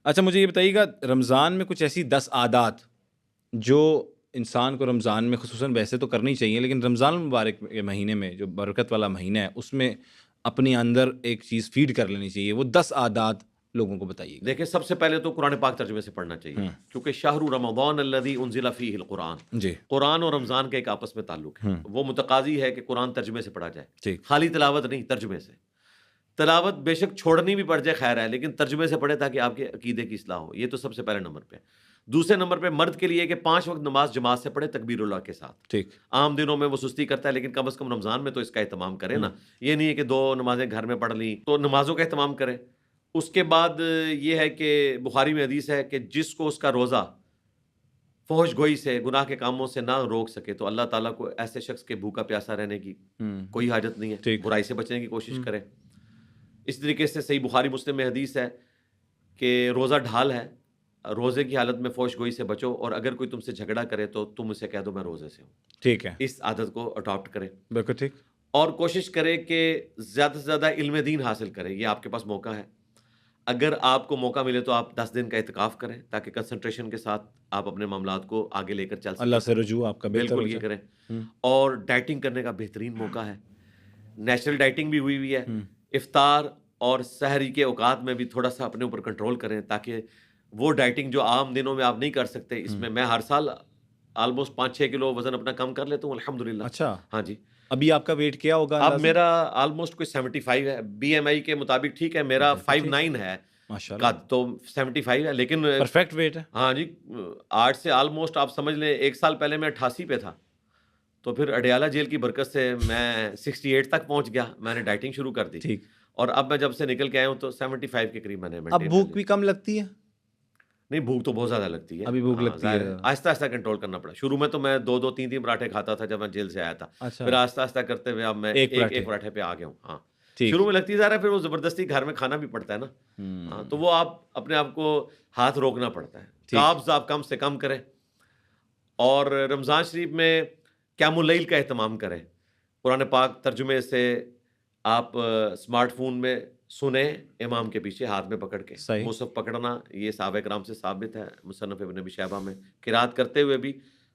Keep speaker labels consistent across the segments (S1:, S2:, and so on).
S1: اچھا مجھے یہ بتائیے گا، رمضان میں کچھ ایسی 10 عادات جو انسان کو رمضان میں خصوصاً ویسے تو کرنی چاہیے، لیکن رمضان المبارک کے مہینے میں جو برکت والا مہینہ ہے اس میں اپنے اندر ایک چیز فیڈ کر لینی چاہیے، وہ 10 عادات لوگوں کو بتائیے گا۔
S2: دیکھیں، سب سے پہلے تو قرآن پاک ترجمے سے پڑھنا چاہیے، کیونکہ شہر رمضان الذی انزل فیہ القرآن،
S1: جی
S2: قرآن اور رمضان کا ایک آپس میں تعلق ہے، وہ متقاضی ہے کہ قرآن ترجمے سے پڑھا جائے،
S1: ٹھیک،
S2: خالی تلاوت نہیں، ترجمے سے۔ تلاوت بے شک چھوڑنی بھی پڑ جائے خیر ہے، لیکن ترجمے سے پڑھے تاکہ آپ کے عقیدے کی اصلاح ہو، یہ تو سب سے پہلے نمبر پہ۔ دوسرے نمبر پہ مرد کے لیے کہ 5 وقت نماز جماعت سے پڑھے تکبیر اللہ کے ساتھ۔
S1: ٹھیک،
S2: عام دنوں میں وہ سستی کرتا ہے، لیکن کم از کم رمضان میں تو اس کا اہتمام کرے نا، یہ نہیں ہے کہ 2 نمازیں گھر میں پڑھ لیں، تو نمازوں کا اہتمام کرے۔ اس کے بعد یہ ہے کہ بخاری میں حدیث ہے کہ جس کو اس کا روزہ فحش گوئی سے، گناہ کے کاموں سے نہ روک سکے تو اللہ تعالیٰ کو ایسے شخص کے بھوکا پیاسا رہنے کی کوئی حاجت نہیں ہے،
S1: ٹھیک،
S2: برائی سے بچنے کی کوشش کرے۔ اس طریقے سے صحیح بخاری مسلم میں حدیث ہے کہ روزہ ڈھال ہے، روزے کی حالت میں فحش گوئی سے بچو، اور اگر کوئی تم سے جھگڑا کرے تو تم اسے کہہ دو میں روزے سے ہوں۔
S1: ٹھیک ہے،
S2: اس عادت کو اڈاپٹ کرے،
S1: بالکل ٹھیک،
S2: اور کوشش کرے کہ زیادہ سے زیادہ علم دین حاصل کرے، یہ آپ کے پاس موقع ہے۔ اگر آپ کو موقع ملے تو آپ 10 دن کا اعتکاف کریں تاکہ کنسنٹریشن کے ساتھ آپ اپنے معاملات کو آگے لے کر چل سکیں،
S1: اللہ سے رجوع آپ کا بہتر ہو
S2: بالکل یہ
S1: جائے۔
S2: کریں۔ اور ڈائٹنگ کرنے کا بہترین موقع ہے، نیچرل ڈائٹنگ بھی ہوئی ہے، افطار اور سحری کے اوقات میں بھی تھوڑا سا اپنے اوپر کنٹرول کریں تاکہ وہ ڈائٹنگ جو عام دنوں میں آپ نہیں کر سکتے، اس میں ہر سال آلموسٹ 5-6 کلو وزن اپنا کم کر لیتا ہوں الحمدللہ۔
S1: اچھا،
S2: ہاں جی،
S1: ابھی آپ کا ویٹ کیا ہوگا
S2: اب
S1: اندازہ؟
S2: میرا آلموسٹ کوئی 75 ہے، بی ایم آئی کے مطابق ٹھیک ہے، میرا 59 ہے
S1: ماشاءاللہ،
S2: قد، تو 75 ہے، لیکن
S1: پرفیکٹ ویٹ ہے۔
S2: ہاں جی، 8 سے آلموسٹ آپ سمجھ لیں 1 سال پہلے میں 88 پہ تھا، تو پھر اڈیالہ جیل کی برکت سے میں 68 تک پہنچ گیا، میں نے ڈائٹنگ شروع کر دی،
S1: ٹھیک،
S2: اور اب میں جب سے نکل کے آیا ہوں تو 75 کے قریب میں نے
S1: اب
S2: مینٹین
S1: بھوک بھی کم لگتی ہے؟
S2: نہیں، بھوک تو بہت زیادہ لگتی ہے،
S1: ابھی بھوک لگتی ہے،
S2: آہستہ آہستہ کنٹرول کرنا پڑا۔ شروع میں تو میں 2-2 3-3 پراٹھے کھاتا تھا جب میں جیل سے آیا تھا،
S1: اچھا،
S2: پھر آہستہ آہستہ کرتے ہوئے اب میں
S1: ایک
S2: ایک پراٹھے پہ آ گیا ہوں۔ ہاں،
S1: ٹھیک،
S2: شروع میں لگتی جا رہا ہے، پھر وہ زبردستی گھر میں کھانا بھی پڑتا ہے نا، ہاں، تو وہ آپ اپنے آپ کو ہاتھ روکنا پڑتا ہے، کاربز آپ کم سے کم کریں، اور رمضان شریف میں قیام اللیل کا اہتمام کریں۔ قرآن پاک ترجمے سے آپ اسمارٹ فون میں سنیں، امام کے پیچھے ہاتھ میں پکڑ کے،
S1: صحیح،
S2: مصحف پکڑنا یہ صحابہ کرام سے ثابت ہے، مصنف ابن ابی شیبہ میں، قرات کرتے ہوئے بھی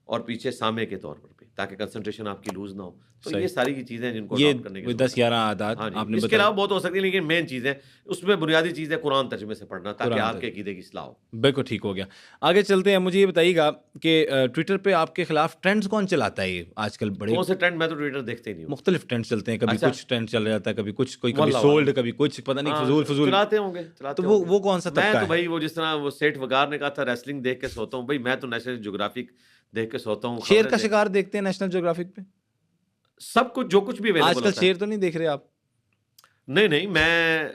S2: اور پیچھے سامع کے طور پر بھی، تاکہ کنسنٹریشن آپ کی لوز نہ ہو۔ تو
S1: صحیح،
S2: یہ ساری کی چیزیں جن کو
S1: یہ
S2: اڈاپٹ کرنے کی ضرورت
S1: 10-11 عادات
S2: ہاں جی،
S1: آپ نے
S2: اس کے
S1: بتائی۔
S2: علاوہ بہت ہو سکتی ہے، لیکن مین چیزیں اس میں بنیادی چیز ہے قرآن ترجمے سے پڑھنا تاکہ
S1: قرآن
S2: آپ کے
S1: ترجمے،
S2: عقیدے کی اصلاح ہو۔
S1: بالکل ٹھیک ہو گیا۔ آگے چلتے ہیں، مجھے یہ بتائیے گا کہ ٹویٹر پہ آپ کے خلاف ٹرینڈز کون چلاتا ہے؟ یہ آج کل بڑے
S2: کون سے ٹرینڈ؟ میں تو ٹویٹر دیکھتے ہی نہیں ہوں۔
S1: مختلف ٹرینڈ چلتے ہیں، کبھی
S2: اچھا،
S1: کچھ ٹرینڈ چل جاتا ہے، کبھی کچھ، کوئی کبھی
S2: واللہ
S1: سولڈ،
S2: عالم،
S1: کبھی کچھ، پتہ نہیں
S2: ہاں،
S1: فضول۔
S2: چلاتے ہوں گے، چلاتے
S1: تو
S2: ہوں گے۔
S1: وہ کون سا
S2: میں
S1: طبقہ
S2: تو
S1: ہے؟
S2: بھائی وہ جس طرح وہ سیٹھ وگار نے کہا تھا ریسلنگ دیکھ کے سوتا ہوں، بھائی میں تو نیشنل جیوگرافک دیکھ کے سوتا ہوں،
S1: شیر
S2: خبریں
S1: کا شکار دیکھتے ہیں نیشنل جیوگرافک پہ؟
S2: سب کچھ جو کچھ بھی
S1: آج
S2: اویلیبل
S1: کل
S2: ہوتا ہے۔
S1: شیر تو نہیں دیکھ رہے آپ؟
S2: نہیں، میں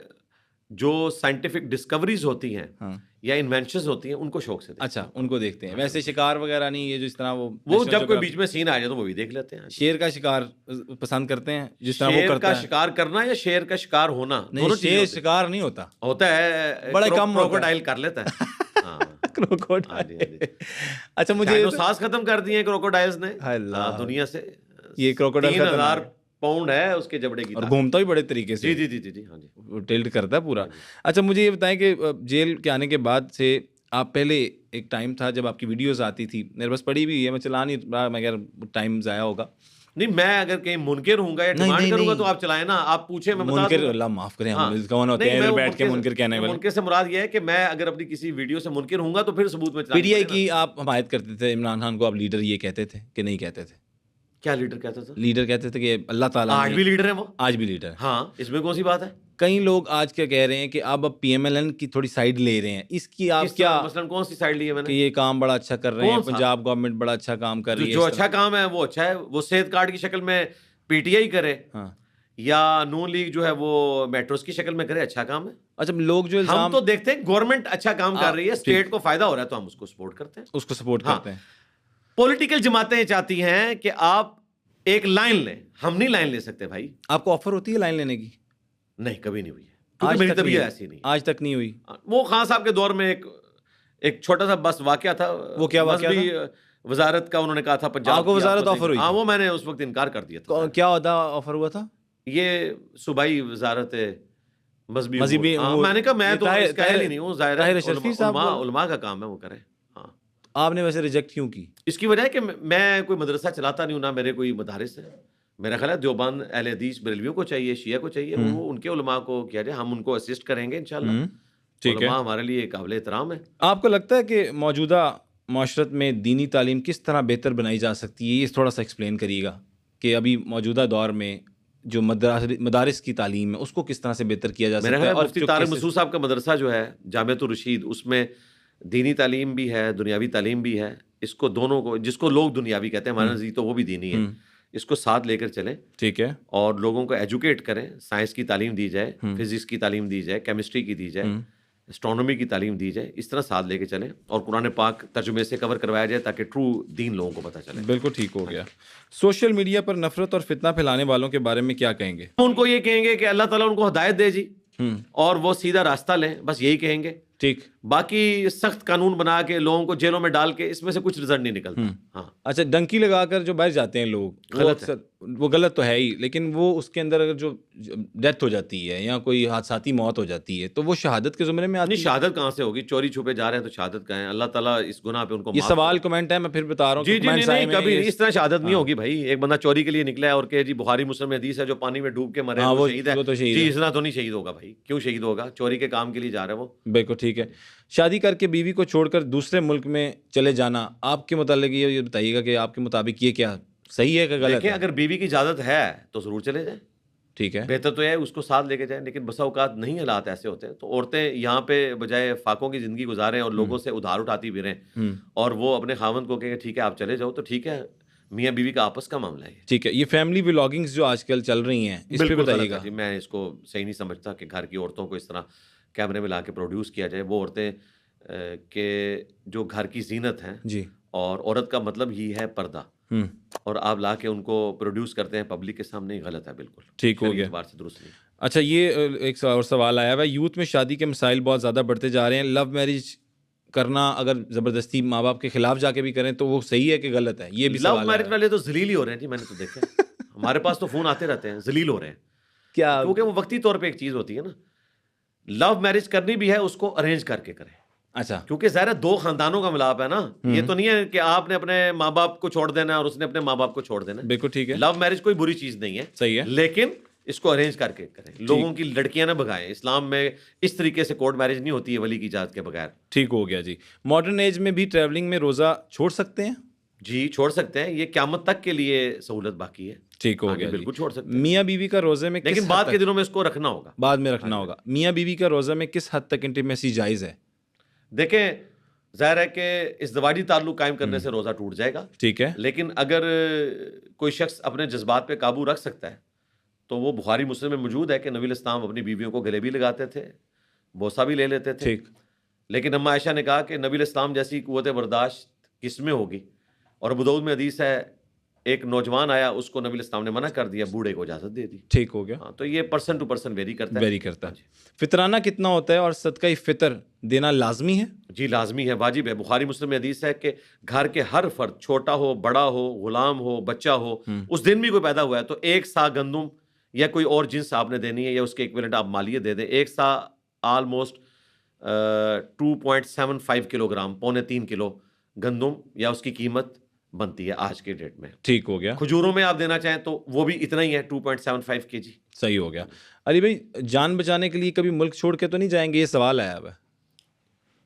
S2: جو سائنٹیفک ڈسکوریز ہوتی ہیں
S1: ہاں،
S2: یا انوینشنز ہوتی ہیں ان کو شوق سے دیکھتا
S1: اچھا، ان کو دیکھتے ہیں، ویسے شکار وغیرہ نہیں، یہ جو اس طرح
S2: ہوں۔ وہ
S1: National
S2: جب کوئی
S1: Geographic-
S2: بیچ میں سین آ جائے تو وہ بھی دیکھ لیتے ہیں۔
S1: شیر کا شکار پسند کرتے ہیں جس طرح وہ
S2: شیر کا
S1: کرتا ہے؟
S2: شکار کرنا یا شیر کا شکار ہونا،
S1: نہیں،
S2: دونوں
S1: شیر
S2: چیزیں
S1: شکار نہیں ہوتا،
S2: ہوتا ہے،
S1: بڑا کم ہوتا ہے۔
S2: کروکوڈائل کر لیتا ہے۔ ہاں ہاں جی، ہاں جی۔
S1: اچھا مجھے
S2: ڈائنوسارز ختم کر دیے کروکوڈائلز نے
S1: اللہ،
S2: دنیا سے،
S1: یہ کروکوڈائل
S2: 3000 پاؤنڈ ہے اس کے جبڑے کی
S1: اور
S2: طاقت۔
S1: گھومتا بھی بڑے طریقے سے،
S2: جی جی جی جی، ہاں جی،
S1: ٹلٹ کرتا ہے پورا۔
S2: ہاں جی۔
S1: اچھا مجھے یہ بتائیں کہ جیل کے آنے کے بعد سے آپ پہلے ایک ٹائم تھا جب آپ کی ویڈیوز آتی تھی، میرے پاس پڑی بھی ہے، میں چلا نہیں رہا، مگر ٹائم ضائع ہوگا۔
S2: نہیں، میں اگر کہیں منکر ہوں گا یا ڈیمانڈ کروں گا تو آپ چلائیں نا، آپ پوچھیں میں بتا دوں
S1: منکر،
S2: گا۔
S1: اللہ معاف کریں،
S2: ہاں،
S1: ہم کون ہوتے
S2: نہیں،
S1: ہیں
S2: میں
S1: ادھر بیٹھ کے منکر کہنے والے؟
S2: منکر سے مراد یہ ہے کہ میں اگر اپنی کسی ویڈیو سے منکر ہوں گا تو پھر ثبوت میں
S1: پی ٹی آئی
S2: چلائیں
S1: کی آپ حمایت کرتے تھے، عمران خان کو آپ لیڈر یہ کہتے تھے کہ نہیں کہتے تھے؟
S2: کیا لیڈر کہتا تھا؟
S1: لیڈر کہتے تھے کہ اللہ تعالیٰ
S2: آج بھی لیڈر ہے وہ،
S1: آج بھی لیڈر ہے۔
S2: ہاں، اس میں کون سی بات ہے؟
S1: کئی لوگ آج کیا کہہ رہے ہیں کہ اب پی ایم ایل این کی تھوڑی سائڈ لے رہے ہیں، اس کی آپ کیا،
S2: مثلاً کون سی سائڈ لی ہے میں
S1: کہ
S2: نے؟
S1: یہ کام بڑا اچھا کر رہے ہیں،
S2: کون سا؟
S1: پنجاب گورنمنٹ بڑا اچھا کام کر رہی ہے،
S2: جو اچھا کام ہے وہ اچھا ہے، وہ صحت کارڈ کی شکل میں پی ٹی آئی کرے
S1: ہاں،
S2: یا نون لیگ جو ہے وہ میٹروز کی شکل میں کرے، اچھا کام ہے۔
S1: اچھا لوگ جو
S2: ہم
S1: الزام
S2: تو دیکھتے ہیں گورنمنٹ اچھا کام کر رہی ہے، اسٹیٹ کو فائدہ ہو رہا ہے تو ہم اس کو سپورٹ کرتے ہیں،
S1: اس کو سپورٹ کرتے ہیں۔
S2: پولیٹیکل جماعتیں چاہتی ہیں کہ آپ ایک لائن لیں، ہم نہیں لائن لے سکتے بھائی۔
S1: آپ کو آفر ہوتی ہے لائن لینے کی؟
S2: نہیں، کبھی نہیں ہوئی ہے، کیونکہ میری طبیعت ایسی نہیں ہے۔
S1: آج تک نہیں ہوئی؟
S2: وہ خان صاحب کے دور میں ایک چھوٹا سا بس واقعہ تھا،
S1: وہ کیا واقعہ
S2: مذہبی وزارت کا، انہوں نے کہا تھا پنجاب
S1: آپ کو وزارت آفر ہوئی؟
S2: ہاں، وہ میں نے اس وقت انکار کر دیا تھا۔
S1: کیا عہدہ آفر ہوا تھا؟
S2: یہ صوبائی وزارت مذہبی میں نے کہا میں تو اس کا ہی نہیں ہوں، ظاہر ہے علماء کا کام ہے وہ کریں. ہاں
S1: آپ نے ویسے ریجیکٹ کیوں کی؟
S2: اس کی وجہ ہے کہ میں کوئی مدرسہ چلاتا نہیں ہوں، نہ میرے کوئی مدارس ہے. میرا خیال ہے دیوبند اہل حدیث بریلویوں کو چاہیے، شیعہ کو چاہیے، وہ ان کے علماء کو کیا جائے، ہم ان کو اسسٹ کریں گے انشاءاللہ. علماء ہمارے لیے قابل احترام ہے.
S1: آپ کو لگتا ہے کہ موجودہ معاشرت میں دینی تعلیم کس طرح بہتر بنائی جا سکتی ہے؟ یہ تھوڑا سا ایکسپلین کریے گا کہ ابھی موجودہ دور میں جو مدارس کی تعلیم ہے اس کو کس طرح سے بہتر کیا جا سکتا ہے.
S2: میرا خیال مفتی طارق مسعود صاحب کا مدرسہ جو ہے جامعۃ الرشید، اس میں دینی تعلیم بھی ہے، دنیاوی تعلیم بھی ہے. اس کو دونوں کو، جس کو لوگ دنیاوی کہتے ہیں، ہمارے نزدیک تو وہ بھی دینی ہے، اس کو ساتھ لے کر چلیں.
S1: ٹھیک ہے.
S2: اور لوگوں کو ایجوکیٹ کریں، سائنس کی تعلیم دی جائے، فزکس کی تعلیم دی جائے، کیمسٹری کی دی جائے، اسٹرانومی کی تعلیم دی جائے. اس طرح ساتھ لے کے چلیں اور قرآن پاک ترجمے سے کور کروایا جائے تاکہ ٹرو دین لوگوں کو پتہ چلے.
S1: بالکل ٹھیک ہو گیا. سوشل میڈیا پر نفرت اور فتنہ پھیلانے والوں کے بارے میں کیا کہیں گے؟
S2: ان کو یہ کہیں گے کہ اللہ تعالیٰ ان کو ہدایت دے جی، اور وہ سیدھا راستہ لیں، بس یہی کہیں گے.
S1: ٹھیک.
S2: باقی سخت قانون بنا کے لوگوں کو جیلوں میں ڈال کے اس میں سے کچھ رزلٹ نہیں نکلتا. ہاں
S1: اچھا، ڈنکی لگا کر جو باہر جاتے ہیں لوگ، وہ غلط تو ہے ہی، لیکن وہ اس کے اندر اگر جو ڈیتھ ہو جاتی ہے یا کوئی حادثاتی موت ہو جاتی ہے تو وہ شہادت کے زمرے میں آتی ہے؟
S2: نہیں، شہادت کہاں سے ہوگی؟ چوری چھپے جا رہے ہیں تو شہادت کا ہے. اللہ تعالیٰ اس گناہ پہ ان کو
S1: یہ سوال کمنٹ ہے، میں پھر بتا رہا ہوں.
S2: جی نہیں، کبھی اس طرح شہادت نہیں ہوگی بھائی. ایک بندہ چوری کے لیے نکلا ہے اور کہ جی بخاری مسلم میں حدیث ہے جو پانی میں ڈوب کے مرے وہ شہید ہے. جی اس طرح تو نہیں شہید ہوگا بھائی. کیوں شہید ہوگا؟ چوری کے کام کے لیے جا رہے ہیں وہ.
S1: بالکل ٹھیک ہے. شادی کر کے بیوی کو چھوڑ کر دوسرے ملک میں چلے جانا، آپ کے متعلق یہ بتائیے گا کہ آپ کے مطابق یہ کیا صحیح ہے کہ غلط ہے؟
S2: اگر بیوی کی اجازت ہے تو ضرور چلے جائیں.
S1: ٹھیک ہے.
S2: بہتر تو یہ ہے اس کو ساتھ لے کے جائیں، لیکن بسا اوقات نہیں حالات ایسے ہوتے ہیں تو عورتیں یہاں پہ بجائے فاقوں کی زندگی گزاریں اور لوگوں سے ادھار اٹھاتی بھی رہیں، اور وہ اپنے خاوند کو کہ ٹھیک ہے آپ چلے جاؤ، تو ٹھیک ہے، میاں بیوی کا آپس کا معاملہ ہے.
S1: ٹھیک ہے. یہ فیملی ولاگنگز جو آج کل چل رہی ہیں اس پہ بتائیے گا.
S2: میں اس کو صحیح نہیں سمجھتا کہ گھر کی عورتوں کو اس طرح کیمرے میں لا کے پروڈیوس کیا جائے. وہ عورتیں کہ جو گھر کی زینت ہیں،
S1: جی، اور
S2: عورت کا مطلب ہی ہے پردہ، اور آپ لا کے ان کو پروڈیوس کرتے ہیں پبلک کے سامنے، غلط ہے بالکل.
S1: ٹھیک ہو گیا.
S2: اعتبار سے درست نہیں.
S1: اچھا، یہ ایک اور سوال آیا ہوا ہے، یوتھ میں شادی کے مسائل بہت زیادہ بڑھتے جا رہے ہیں. لو میرج کرنا اگر زبردستی ماں باپ کے خلاف جا کے بھی کریں تو وہ صحیح ہے کہ غلط ہے؟ یہ بھی
S2: لو میرج والے تو ذلیل ہی ہو رہے ہیں جی، میں نے تو دیکھا. ہمارے پاس تو فون آتے رہتے ہیں، ذلیل ہو رہے ہیں.
S1: کیا؟
S2: کیونکہ وہ وقتی طور پہ ایک چیز ہوتی ہے نا. لو میرج کرنی بھی ہے اس کو ارینج کر کے کریں.
S1: اچھا،
S2: کیونکہ ظاہر ہے دو خاندانوں کا ملاپ ہے نا. یہ تو نہیں ہے کہ آپ نے اپنے ماں باپ کو چھوڑ دینا اور اس نے اپنے ماں باپ کو چھوڑ دینا.
S1: بالکل ٹھیک ہے.
S2: لو میرج کوئی بری چیز نہیں ہے،
S1: صحیح ہے،
S2: لیکن اس کو ارینج کر کے کریں. لوگوں کی لڑکیاں نہ بھگائیں. اسلام میں اس طریقے سے کورٹ میرج نہیں ہوتی ہے ولی کی اجازت کے بغیر.
S1: ٹھیک ہو گیا جی. ماڈرن ایج میں بھی ٹریولنگ میں روزہ چھوڑ سکتے ہیں؟
S2: جی چھوڑ سکتے ہیں، یہ قیامت تک کے لیے سہولت باقی ہے.
S1: ٹھیک ہو گیا.
S2: بالکل چھوڑ سکتے ہیں.
S1: میاں بیوی کا روزے میں
S2: لیکن بعد کے دنوں میں اس کو رکھنا ہوگا،
S1: بعد میں رکھنا ہوگا. میاں بیوی کا روزے میں کس حد تک انٹیمیسی جائز ہے؟
S2: دیکھیں ظاہر ہے کہ ازدواجی تعلق قائم کرنے سے روزہ ٹوٹ جائے گا.
S1: ٹھیک ہے.
S2: لیکن اگر کوئی شخص اپنے جذبات پہ قابو رکھ سکتا ہے تو وہ بخاری مسلم میں موجود ہے کہ نبی الاسلام اپنی بیویوں کو گلے بھی لگاتے تھے، بوسہ بھی لے لیتے تھے.
S1: ٹھیک.
S2: لیکن اما عائشہ نے کہا کہ نبی الاسلام جیسی قوت برداشت کس میں ہوگی. اور ابو داؤد میں حدیث ہے ایک نوجوان آیا، اس کو نبی الاسلام نے منع کر دیا، بوڑھے کو اجازت دے دی.
S1: ٹھیک ہو گیا.
S2: تو یہ پرسن ٹو پرسن ویری کرتا ہے.
S1: فطرانہ کتنا ہوتا ہے اور صدقہ فطر دینا لازمی ہے؟
S2: جی لازمی ہے، واجب ہے. بخاری مسلم میں حدیث ہے کہ گھر کے ہر فرد، چھوٹا ہو، بڑا ہو، غلام ہو، بچہ ہو، اس دن بھی کوئی پیدا ہوا ہے تو 1 سا گندم یا کوئی اور جنس آپ نے دینی ہے، یا اس کے ایکویلنٹ آپ مالیے دے دیں. 1 سا آلموسٹ 2.75 کلو گرام، 2.75 کلو گندم یا اس کی قیمت بنتی ہے آج کے ڈیٹ میں.
S1: ٹھیک ہو گیا.
S2: کھجوروں میں آپ دینا چاہیں تو وہ بھی اتنا ہی ہے، 2.75 kg.
S1: صحیح ہو گیا. علی بھائی، جان بچانے کے لیے کبھی ملک چھوڑ کے تو نہیں جائیں گے؟ یہ سوال آیا اب.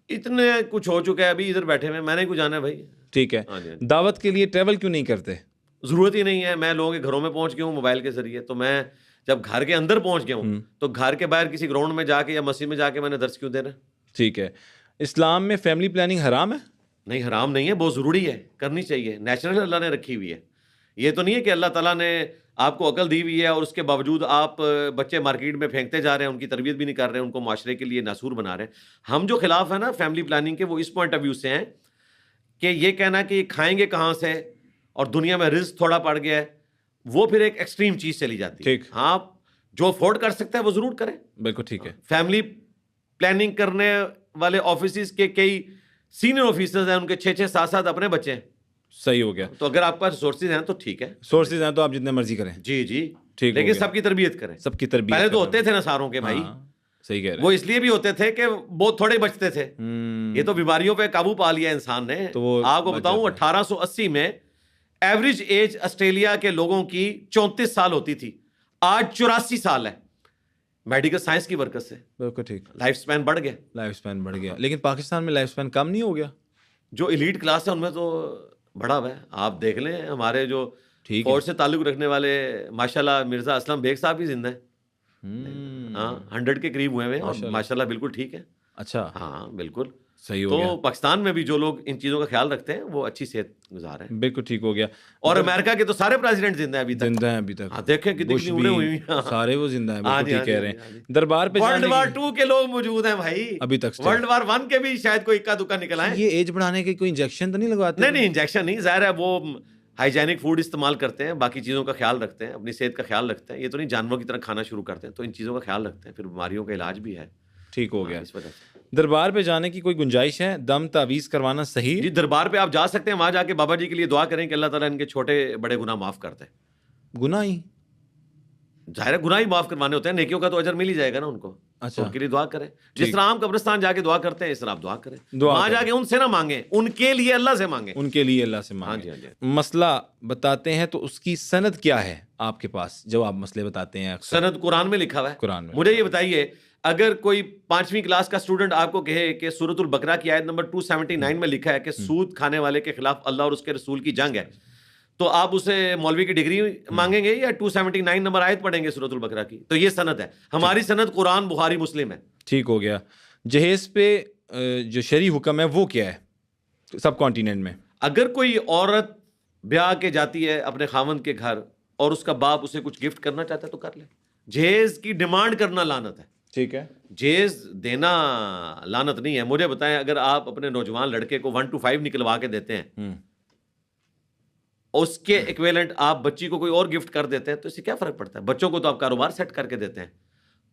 S2: اتنے کچھ ہو چکا ہے، ابھی ادھر بیٹھے ہوئے، میں نے کچھ جانا ہے بھائی.
S1: ٹھیک ہے. دعوت کے لیے ٹریول کیوں نہیں کرتے؟
S2: ضرورت ہی نہیں ہے. میں لوگوں کے گھروں میں پہنچ گیا ہوں موبائل کے ذریعے، تو میں جب گھر کے اندر پہنچ گیا ہوں تو گھر کے باہر کسی گراؤنڈ میں جا کے یا مسجد میں جا کے میں نے درس کیوں دینا.
S1: ٹھیک ہے. اسلام میں فیملی پلاننگ حرام ہے؟
S2: نہیں، حرام نہیں ہے، بہت ضروری ہے، کرنی چاہیے. نیچرل اللہ نے رکھی ہوئی ہے. یہ تو نہیں ہے کہ اللہ تعالیٰ نے آپ کو عقل دی ہوئی ہے اور اس کے باوجود آپ بچے مارکیٹ میں پھینکتے جا رہے ہیں، ان کی تربیت بھی نہیں کر رہے ہیں، ان کو معاشرے کے لیے ناسور بنا رہے ہیں. ہم جو خلاف ہیں نا فیملی پلاننگ کے، وہ اس پوائنٹ آف ویو سے ہیں کہ یہ کہنا کہ یہ کھائیں گے کہاں سے اور دنیا میں رزق تھوڑا پڑ گیا ہے، وہ پھر ایک ایکسٹریم چیز چلی جاتی ہے. ہاں، جو افورڈ کر سکتا ہے وہ ضرور کریں.
S1: بالکل ٹھیک ہے.
S2: فیملی پلاننگ کرنے والے آفیسز کے کئی سینئر آفیسرز ہیں، ان کے 6-6 7-7 اپنے بچے ہیں.
S1: صحیح ہو گیا.
S2: تو اگر آپ کا ریسورسز ہیں تو ٹھیک ہے،
S1: سورسز ہیں تو آپ جتنے مرضی کریں.
S2: جی
S1: ٹھیک،
S2: لیکن سب کی تربیت کریں.
S1: سب کی تربیت
S2: پہلے تو ہوتے تھے نا ساروں کے بھائی.
S1: صحیح کہہ رہے
S2: وہ اس لیے بھی ہوتے تھے کہ بہت تھوڑے بچتے تھے. یہ تو بیماریوں پہ قابو پا لیا انسان نے.
S1: تو وہ
S2: آپ کو بتاؤں 1880 میں ایوریج ایج آسٹریلیا کے لوگوں کی 34 سال ہوتی تھی, آج 84 سال ہے. میڈیکل سائنس کی برکت سے
S1: بالکل ٹھیک,
S2: لائف سپین بڑھ گیا.
S1: لائف اسپین بڑھ گیا. لیکن پاکستان میں لائف اسپین کم نہیں ہو گیا؟
S2: جو ایلیٹ کلاس ہے ان میں تو بڑا ہوا ہے. آپ دیکھ لیں ہمارے جو
S1: ٹھیک
S2: فوج سے تعلق رکھنے والے ماشاءاللہ مرزا اسلم بیگ صاحب بھی زندہ ہیں. ہاں 100 کے قریب ہوئے ہیں اور ماشاءاللہ بالکل ٹھیک ہے.
S1: اچھا,
S2: ہاں بالکل
S1: صحیح ہو گیا.
S2: تو پاکستان میں بھی جو لوگ ان چیزوں کا خیال رکھتے ہیں وہ اچھی صحت گزار ہیں.
S1: بالکل ٹھیک ہو گیا.
S2: اور امریکہ کے تو سارے پریزیڈنٹ زندہ ہیں ابھی تک.
S1: زندہ ہیں ابھی تک.
S2: ہاں دیکھیں کتنی
S1: بش
S2: عمریں ہوئی
S1: بھی,
S2: ہیں.
S1: سارے وہ زندہ ہیں.
S2: ہاں
S1: بالکل
S2: جی
S1: ٹھیک کہہ رہے ہیں. دربار پہ
S2: ورلڈ وار 2 کے لوگ موجود ہیں بھائی
S1: ابھی تک.
S2: ورلڈ وار 1 کے بھی شاید کوئی اکا دکا نکل آئے.
S1: یہ ایج بڑھانے کے کوئی انجیکشن تو نہیں لگواتے؟
S2: نہیں انجیکشن نہیں, ظاہر ہے وہ ہائیجینک فوڈ استعمال کرتے ہیں, باقی چیزوں کا خیال رکھتے ہیں, اپنی صحت کا خیال رکھتے ہیں. یہ تو نہیں جانوروں کی طرح کھانا شروع کرتے ہیں, تو ان چیزوں کا خیال رکھتے ہیں, پھر بیماریوں کا علاج بھی ہے.
S1: ٹھیک ہو گیا.
S2: اس وجہ سے
S1: دربار پہ جانے کی کوئی گنجائش ہے؟ دم تعویذ کروانا صحیح؟
S2: جی دربار پہ آپ جا سکتے ہیں, وہاں جا کے بابا جی کے لیے دعا کریں کہ اللہ تعالیٰ ان کے چھوٹے بڑے گناہ معاف کر دے.
S1: گناہ ہی
S2: ظاہر ہے گناہ ہی معاف کروانے ہوتے ہیں, نیکیوں کا تو اجر مل ہی جائے گا نا ان کو.
S1: اچھا,
S2: ان کے لیے دعا کریں. جس طرح ہم قبرستان جا کے دعا کرتے ہیں اس طرح آپ دعا کریں.
S1: دعا
S2: وہاں جا کے ان سے نہ مانگیں, ان کے لیے اللہ سے مانگیں.
S1: ان کے لیے اللہ سے
S2: ہاں
S1: مانگیں.
S2: جی ہاں جی.
S1: مسئلہ بتاتے ہیں تو اس کی سند کیا ہے آپ کے پاس جب آپ مسئلے بتاتے ہیں؟
S2: سند قرآن میں لکھا ہوا ہے.
S1: قرآن میں.
S2: مجھے یہ بتائیے, اگر کوئی 5ویں کلاس کا اسٹوڈنٹ آپ کو کہے کہ سورۃ البقرہ کی آیت نمبر 279 میں لکھا ہے کہ سود کھانے والے کے خلاف اللہ اور اس کے رسول کی جنگ ہے, تو آپ اسے مولوی کی ڈگری مانگیں گے یا 279 نمبر آیت پڑھیں گے سورۃ البقرہ کی؟ تو یہ سند ہے. ہماری سند قرآن بخاری مسلم ہے.
S1: ٹھیک ہو گیا. جہیز پہ جو شرعی حکم ہے وہ کیا ہے سب کانٹیننٹ میں؟
S2: اگر کوئی عورت بیاہ کے جاتی ہے اپنے خاوند کے گھر اور اس کا باپ اسے کچھ گفٹ کرنا چاہتا ہے تو کر لے. جہیز کی ڈیمانڈ کرنا لعنت ہے.
S1: ٹھیک ہے.
S2: جہیز دینا لعنت نہیں ہے. مجھے بتائیں, اگر آپ اپنے نوجوان لڑکے کو 1 to 5 نکلوا کے دیتے ہیں, اس کے ایکویلنٹ آپ بچی کو کوئی اور گفٹ کر دیتے ہیں, تو اس سے کیا فرق پڑتا ہے؟ بچوں کو تو آپ کاروبار سیٹ کر کے دیتے ہیں,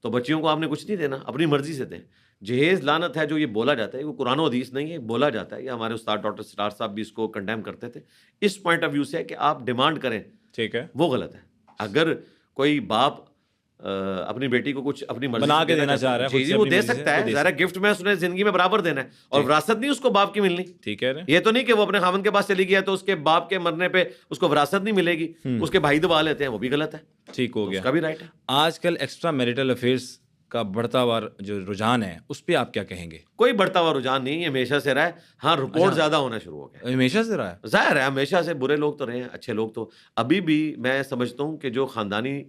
S2: تو بچیوں کو آپ نے کچھ نہیں دینا, اپنی مرضی سے دیں. جہیز لعنت ہے جو یہ بولا جاتا ہے, وہ قرآن و حدیث نہیں ہے, بولا جاتا ہے. یہ ہمارے استاد ڈاکٹر سٹار صاحب بھی اس کو کنڈیم کرتے تھے. اس پوائنٹ آف ویو سے کہ آپ ڈیمانڈ کریں,
S1: ٹھیک ہے,
S2: وہ غلط ہے. اگر کوئی باپ اپنی بیٹی کو کچھ اپنی مرضی
S1: بنا کے دینا چاہ رہا ہے,
S2: جی وہ دے سکتا ہے. ذرا گفٹ میں اس نے زندگی میں برابر دینا ہے, اور وراثت نہیں اس کو باپ کی ملنی.
S1: ٹھیک ہے.
S2: یہ تو نہیں کہ وہ اپنے خاوند کے پاس چلی گیا تو اس کے باپ کے مرنے پہ اس کو وراثت نہیں ملے گی, اس کے بھائی دبا لیتے ہیں, وہ بھی غلط ہے.
S1: ٹھیک ہو گیا.
S2: اس کا بھی رائٹ ہے.
S1: آج کل ایکسٹرا میریٹل افیئرس کا بڑھتا ہوا جو رجحان ہے اس پہ آپ کیا کہیں گے؟
S2: کوئی بڑھتا ہوا رجحان نہیں, ہمیشہ سے رہا ہے. ہاں رپورٹ زیادہ ہونا شروع ہو گیا.
S1: ہمیشہ سے رہا ہے.
S2: ظاہر ہے ہمیشہ سے برے لوگ تو رہے ہیں, اچھے لوگ تو ابھی بھی میں سمجھتا ہوں کہ جو خاندانی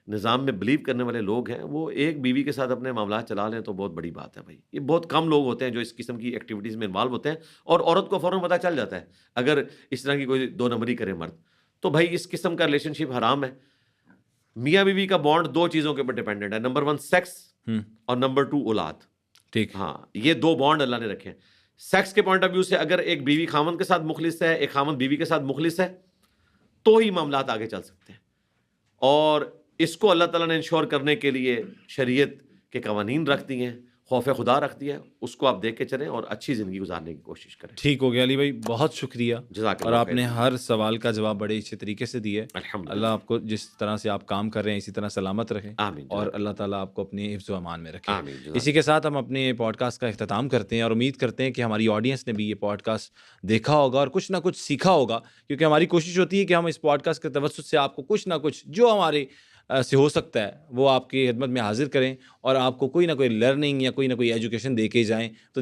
S2: نظام میں بلیو کرنے والے لوگ ہیں وہ ایک بیوی کے ساتھ اپنے معاملات چلا لیں تو بہت بڑی بات ہے بھائی. یہ بہت کم لوگ ہوتے ہیں جو اس قسم کی ایکٹیویٹیز میں انوالو ہوتے ہیں, اور عورت کو فوراً پتہ چل جاتا ہے اگر اس طرح کی کوئی 2 نمبری کرے مرد. تو بھائی اس قسم کا ریلیشن شپ حرام ہے. میاں بیوی کا بانڈ 2 چیزوں کے اوپر ڈیپینڈنٹ ہے, نمبر 1 سیکس اور نمبر 2 اولاد.
S1: ٹھیک.
S2: ہاں یہ 2 بانڈ اللہ نے رکھے ہیں. سیکس کے پوائنٹ آف ویو سے اگر ایک بیوی خاوند کے ساتھ مخلص ہے, ایک خاوند بیوی کے ساتھ مخلص ہے, تو ہی معاملات آگے چل سکتے ہیں. اور اس کو اللہ تعالیٰ نے انشور کرنے کے لیے شریعت کے قوانین رکھ دی ہیں, خوف خدا رکھ دیا ہے. اس کو آپ دیکھ کے چلیں اور اچھی زندگی گزارنے کی کوشش کریں.
S1: ٹھیک ہو گیا علی بھائی, بہت شکریہ.
S2: جزاک
S1: اور
S2: اللہ
S1: آپ نے ہر سوال کا جواب بڑے اچھے طریقے سے دیے.
S2: الحمدللہ.
S1: اللہ آپ کو جس طرح سے آپ کام کر رہے ہیں اسی طرح سلامت رکھے,
S2: آمین.
S1: اور اللہ تعالیٰ آپ کو اپنے حفظ و امان میں رکھے.
S2: آمین.
S1: اسی کے ساتھ ہم اپنے پوڈ کاسٹ کا اختتام کرتے ہیں, اور امید کرتے ہیں کہ ہماری آڈینس نے بھی یہ پوڈ کاسٹ دیکھا ہوگا اور کچھ نہ کچھ سیکھا ہوگا, کیونکہ ہماری کوشش ہوتی ہے کہ ہم اس پوڈ کاسٹ کے توسط سے آپ کو کچھ نہ کچھ جو ہمارے سے ہو سکتا ہے وہ آپ کی خدمت میں حاضر کریں, اور آپ کو کوئی نہ کوئی لرننگ یا کوئی نہ کوئی ایجوکیشن دے کے جائیں. تو